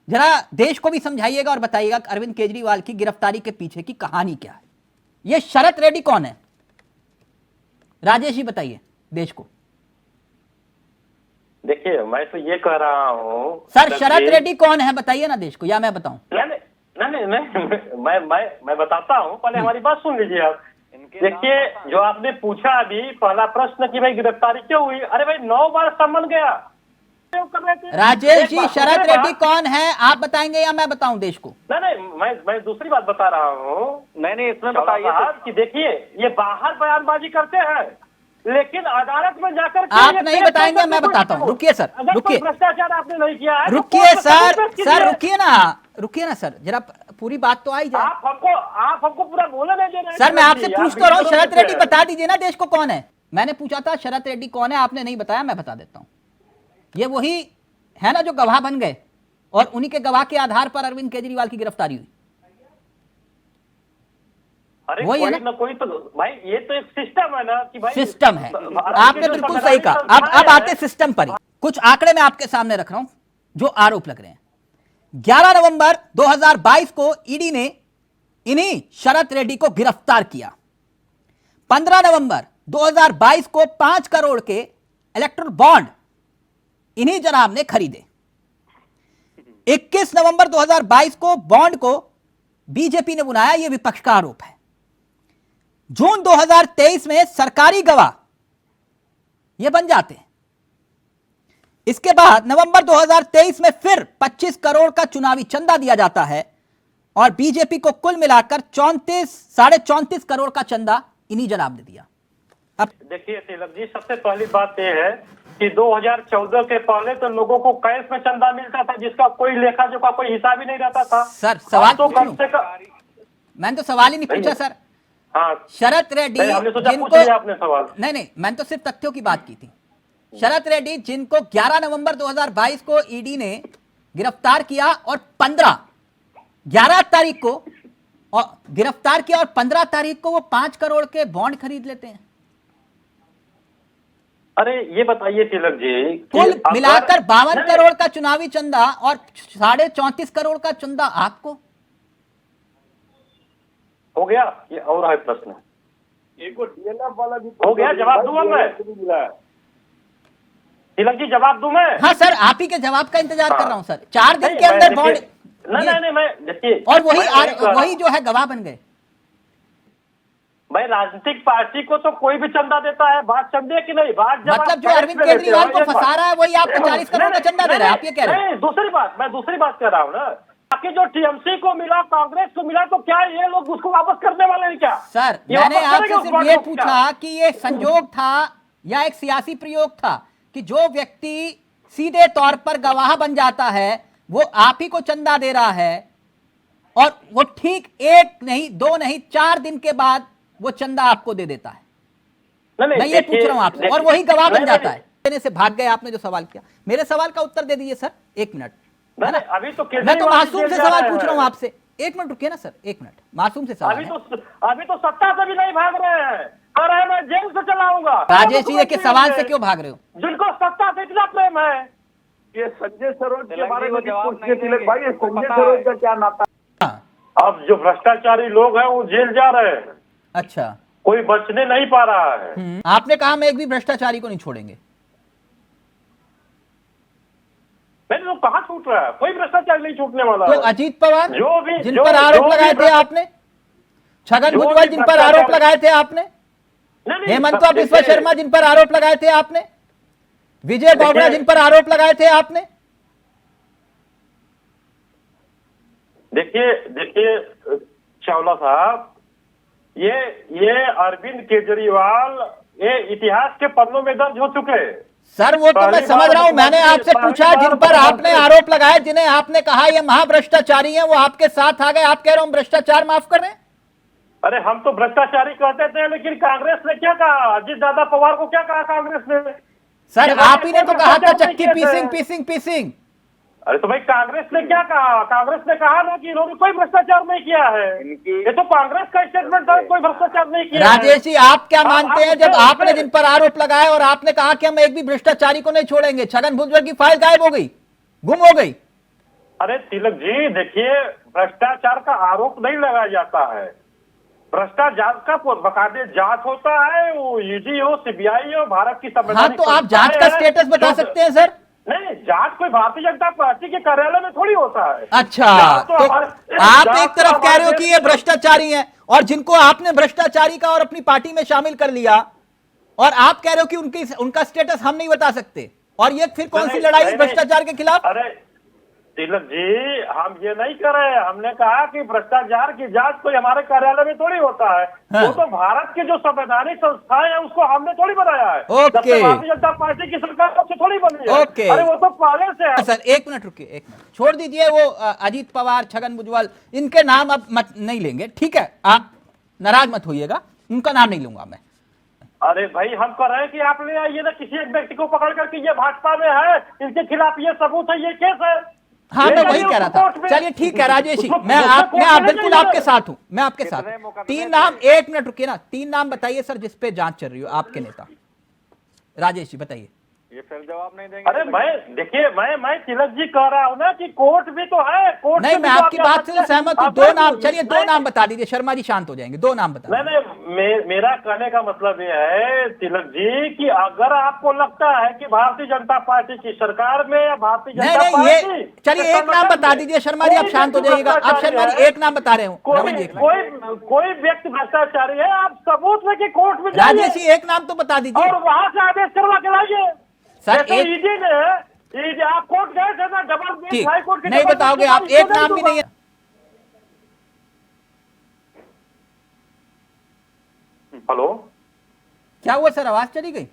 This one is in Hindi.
जरा देश को भी समझाइएगा और बताइएगा कि अरविंद केजरीवाल की गिरफ्तारी के पीछे की कहानी क्या है। ये शरत रेड्डी कौन है? राजेश जी बताइए देश को। देखिए मैं तो ये कह रहा हूँ सर, शरत रेड्डी कौन है बताइए ना देश को, या मैं बताऊं? नहीं, मैं बताता हूँ, पहले हमारी बात सुन लीजिए आप। देखिए जो आपने पूछा अभी पहला प्रश्न कि भाई गिरफ्तारी क्यों हुई, अरे भाई 9 बार समन गया। राजेश जी, शरत रेड्डी कौन है आप बताएंगे या मैं बताऊं देश को? नहीं, मैं दूसरी बात बता रहा हूँ। नहीं इसमें बताइए कि देखिए ये बाहर बयानबाजी करते हैं लेकिन अदालत में जाकर आप नहीं बताएंगे, मैं बताता हूँ। रुकिए सर, रुकिए, भ्रष्टाचार आपने नहीं किया है, रुकिए सर, रुकिए ना सर, जरा पूरी बात तो आई जाए। आप हमको पूरा बोले नहीं दे रहे हैं। सर मैं आपसे पूछ तो रहा हूँ, शरत रेड्डी बता दीजिए ना देश को कौन है। मैंने पूछा था शरत रेड्डी कौन है, आपने नहीं बताया, मैं बता देता हूँ। ये वही है ना जो गवाह बन गए और उन्हीं के गवाह के आधार पर अरविंद केजरीवाल की गिरफ्तारी हुई। अरे वही है ना कोई तो भाई ये तो एक सिस्टम है ना कि भाई सिस्टम है। आपने बिल्कुल सही कहा। अब आते सिस्टम पर ही। कुछ आंकड़े मैं आपके सामने रख रहा हूं जो आरोप लग रहे हैं। 11 नवंबर 2022 को ईडी ने इन्हीं शरत रेड्डी को गिरफ्तार किया। 15 नवंबर 2022 को 5 करोड़ के इलेक्ट्रल बॉन्ड इन्हीं जनाब ने खरीदे। 21 नवंबर 2022 को बॉन्ड को बीजेपी ने बुलाया, यह विपक्ष का आरोप है। जून 2023 में सरकारी गवाह ये बन जाते हैं। इसके बाद नवंबर 2023 में फिर 25 करोड़ का चुनावी चंदा दिया जाता है और बीजेपी को कुल मिलाकर 34.5 करोड़ का चंदा इन्हीं जनाब ने दिया। अब देखिए तिलक जी, सबसे पहली बात यह है कि 2014 के पहले तो लोगों को कैश में चंदा मिलता था जिसका कोई लेखा जोखा कोई हिसाब ही नहीं रहता था। सर सवाल तो कम से कम मैंने तो सवाल ही नहीं पूछा सर। हाँ, शरत रेड्डी जिनको आपने सवाल नहीं, मैंने तो सिर्फ तथ्यों की बात की थी। शरत रेड्डी जिनको 11 नवंबर 2022 को ईडी ने गिरफ्तार किया और 11 तारीख को और गिरफ्तार किया और 15 तारीख को वो 5 करोड़ के बॉन्ड खरीद लेते हैं। अरे ये बताइए तिलक जी, कुल मिलाकर 52 करोड़ का चुनावी चंदा और 34.5 करोड़ का चंदा आपको हो गया। ये और है प्रश्न, हो गया, जवाब दूंगा मैं तिलक जी, जवाब दूं मैं? हाँ सर, आप ही के जवाब का इंतजार कर रहा हूं सर। 4 दिन के अंदर बॉन्ड नहीं मैं देखिए, और वही जो है गवाह बन गए। भाई राजनीतिक पार्टी को तो कोई भी चंदा देता है, बात चंदे की नहीं, बात मतलब जो अरविंद केजरीवाल को फंसा रहा है वही आपको 40 करोड़ का चंदा दे रहा है, आप ये कह रहे हैं? नहीं, मैं दूसरी बात कर रहा हूँ ना। बाकी जो टीएमसी को मिला, कांग्रेस को मिला, तो क्या ये लोग उसको वापस करने वाले हैं क्या? सर मैंने आपसे सिर्फ ये पूछा कि ये संजोग था या एक सियासी प्रयोग था कि जो व्यक्ति सीधे तौर पर गवाह बन जाता है वो आप ही को चंदा दे रहा है और वो ठीक 1 नहीं 2 नहीं 4 दिन के बाद वो चंदा आपको दे देता है। मैं ये पूछ रहा हूं आपसे, और वही गवाह बन जाता है। देने से भाग गए आपने जो सवाल किया। मेरे सवाल का उत्तर दे दीजिए सर, 1 मिनट। अभी तो मैं तो मासूम से सवाल पूछ रहा हूं आपसे। 1 मिनट रुकिए ना सर, 1 मिनट, मासूम से सवाल। अभी तो सत्ता से भी नहीं भाग रहे हैं, कह रहे हैं मैं जेल से चलाऊंगा। राजेश जी के सवाल से क्यों भाग रहे हो? जिनको सत्ता से इतना प्रेम है। ये संजय सरोज के बारे में पूछिए तिलक भाई, ये संजय सरोज का क्या नाता? अब जो भ्रष्टाचारी लोग हैं वो जेल जा रहे हैं। अच्छा, कोई बचने नहीं पा रहा है। आपने कहा हम एक भी भ्रष्टाचारी को नहीं छोड़ेंगे। मैंने तो कहाँ छूट रहा है, कोई भ्रष्टाचार नहीं छूटने वाला। तो अजीत पवार जो भी जिन पर आरोप लगाए थे आपने, छगन भुजबल जिन पर आरोप लगाए थे आपने, हेमंत बिस्वा शर्मा जिन पर आरोप लगाए थे आपने, विजय बावड़ा जिन पर आरोप लगाए थे आपने। देखिए चावला साहब, ये अरविंद केजरीवाल ये इतिहास के पन्नों में दर्ज हो चुके हैं। सर वो तो मैं समझ रहा हूं, मैंने आपसे पूछा जिन पर आपने आरोप लगाए, जिन्हें आपने कहा ये महाभ्रष्टाचारी हैं, वो आपके साथ आ गए। आप कह रहे हो भ्रष्टाचार माफ कर रहे हैं? अरे हम तो भ्रष्टाचारी कहते थे, लेकिन कांग्रेस ने क्या कहा? अजीत दादा पवार को क्या कहा कांग्रेस ने? सर आप ही ने तो कहा था चक्की पीसिंग। अरे तो भाई कांग्रेस ने क्या कहा? कांग्रेस ने कहा ना कि इन्होंने कोई भ्रष्टाचार नहीं किया है। ये तो कांग्रेस का स्टेटमेंट था, कोई भ्रष्टाचार नहीं किया। राजेश जी आप क्या मानते हैं जब आपने जिन पर आरोप लगाए और आपने कहा कि हम एक भी भ्रष्टाचारी को नहीं छोड़ेंगे, छगन भुजबल की फाइल गायब हो गई, गुम हो गई? अरे तिलक जी देखिए, भ्रष्टाचार का आरोप नहीं लगाया जाता है। भ्रष्टाचार का बकायदे जांच होता है, वो ईडी हो, सीबीआई हो, भारत की हाँ, संवैधानिक तो आप जांच का स्टेटस बता सकते हैं सर? नहीं, जांच कोई भारतीय जनता पार्टी के कार्यालय में थोड़ी होता है। अच्छा, जांच तो हमारे- आप जांच एक तो तरफ कह रहे हो हमारे कि ये भ्रष्टाचारी हैं, और जिनको आपने भ्रष्टाचारी का और अपनी पार्टी में शामिल कर लिया, और आप कह रहे हो कि उनका स्टेटस हम नहीं बता सकते, और ये फिर कौन सी नहीं, लड़ाई नहीं, भ्रष्टाचार के खिलाफ? अरे तिलक जी, हम ये नहीं कर रहे हैं। हमने कहा कि भ्रष्टाचार की जांच कोई हमारे कार्यालय में थोड़ी होता है। हाँ। वो तो भारत के जो संवैधानिक संस्थाएं हैं उसको हमने थोड़ी बनाया है। ओके। जब से भारतीय जनता पार्टी की सरकार तब से थोड़ी बनी है। ओके। अरे वो तो पहले से है। सर एक मिनट रुकिए, एक मिनट छोड़ दीजिए, वो अजीत पवार, छगन भुजबल, इनके नाम अब मत नहीं लेंगे, ठीक है? आप नाराज मत होइएगा, उनका नाम नहीं लूंगा मैं। अरे भाई, हम कह रहे हैं कि आप ले आइए ना किसी एक व्यक्ति को पकड़ करके, ये भाजपा में है, इनके खिलाफ ये सबूत है, ये केस है। हाँ, ले मैं जाइए वही कह रहा उसको था। कोर्ट में। चलिए ठीक है राजेश जी, उसको- मैं उसको आप कोर्ट में ले बिल्कुल जाइए। आपके साथ हूं, मैं आपके साथ कितने हूं। मुकदमे 3 थे? नाम, 1 मिनट रुकिए ना, 3 नाम बताइए सर जिस पे जांच चल रही हो, आपके नेता। राजेश जी बताइए। ये फिर जवाब नहीं देंगे। अरे मैं देखिए, मैं तिलक जी कह रहा हूँ ना कि कोर्ट भी तो है। कोर्ट नहीं, से मैं भी तो आपकी आप बात जा से सकते हैं। सहमत हूं। आप 2 नाम, चलिए 2 नहीं, नाम बता दीजिए, शर्मा जी शांत हो जाएंगे। 2 नाम बता नहीं नहीं, मेरा कहने का मतलब ये है तिलक जी कि अगर आपको लगता है कि भारतीय जनता पार्टी की सरकार में या भारतीय नहीं जनता नहीं, पार्टी, ये चलिए एक नाम बता दीजिए शर्मा जी, आप शांत हो जाइएगा। आप शर्मा जी एक नाम बता रहे हो, रमन जी एक नाम। कोई व्यक्ति भ्रष्टाचारी है, आप सबूत लेके कोर्ट में राजेश जाइए जी एक नाम तो बता दीजिए और वहां से आदेश करवा के लाइए। सर। जैसे एक ईडी ने, ईडी आप कोर्ट गए थे ना, डबल बेंच ठीक, हाई कोर्ट के नहीं डबल बताओगे बेंच आप, के एक नाम भी नहीं है। हेलो, क्या हुआ सर, आवाज चली गई?